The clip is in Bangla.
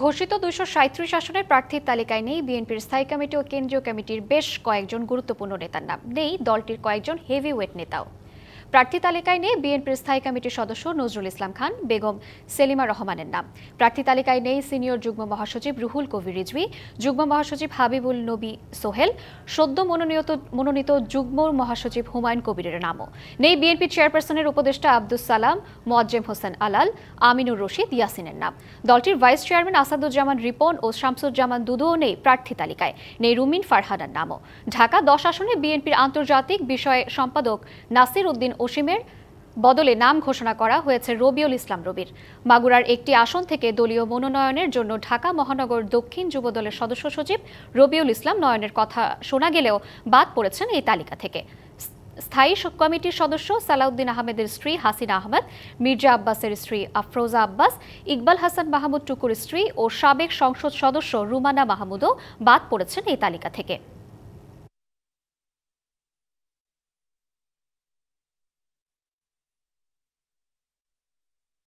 ঘোষিত ২৩৭ আসনের প্রার্থীর তালিকায় নেই বিএনপির স্থায়ী কমিটি ও কেন্দ্রীয় কমিটির বেশ কয়েকজন গুরুত্বপূর্ণ নেতার নাম, নেই দলটির কয়েকজন হেভিওয়েট নেতাও। প্রার্থী তালিকায় নেই বিএনপির স্থায়ী কমিটির সদস্য নজরুল ইসলাম খান, বেগম সেলিমা রহমানের নাম। প্রার্থী তালিকায় নেই সিনিয়র যুগ্ম মহাসচিব রুহুল কবির রিজভী, যুগ্ম মহাসচিব হাবিবুল নবী সোহেল, সদ্য মনোনীত যুগ্ম মহাসচিব হুমায়ুন কবিরের নামও। নেই বিএনপি চেয়ারপারসনের উপদেষ্টা আব্দুস সালাম, মোয়াজ্জেম হোসেন আলাল, আমিনুর রশিদ ইয়াসিনের নাম। দলটির ভাইস চেয়ারম্যান আসাদুজ্জামান রিপন ও শামসুজ্জামান দুদুও নেই প্রার্থী তালিকায়, নেই রুমিন ফারহানার নামও। ঢাকা 10 আসনে বিএনপির আন্তর্জাতিক বিষয়ে সম্পাদক নাসির উদ্দিন অসীমের বদলে নাম ঘোষণা করা হয়েছে রবিউল ইসলাম রবির। মাগুরার একটি আসন থেকে দলীয় মনোনয়নের জন্য ঢাকা মহানগর দক্ষিণ যুবদলের সদস্য সচিব রবিউল ইসলাম নয়নের কথা শোনা গেলেও বাদ পড়েছেন এই তালিকা থেকে। স্থায়ী কমিটির সদস্য সালাউদ্দিন আহমেদের স্ত্রী হাসিনা আহমেদ, মির্জা আব্বাসের স্ত্রী আফরোজা আব্বাস, ইকবাল হাসান মাহমুদ টুকুর স্ত্রী ও সাবেক সংসদ সদস্য রুমানা মাহমুদও বাদ পড়েছেন এই তালিকা থেকে।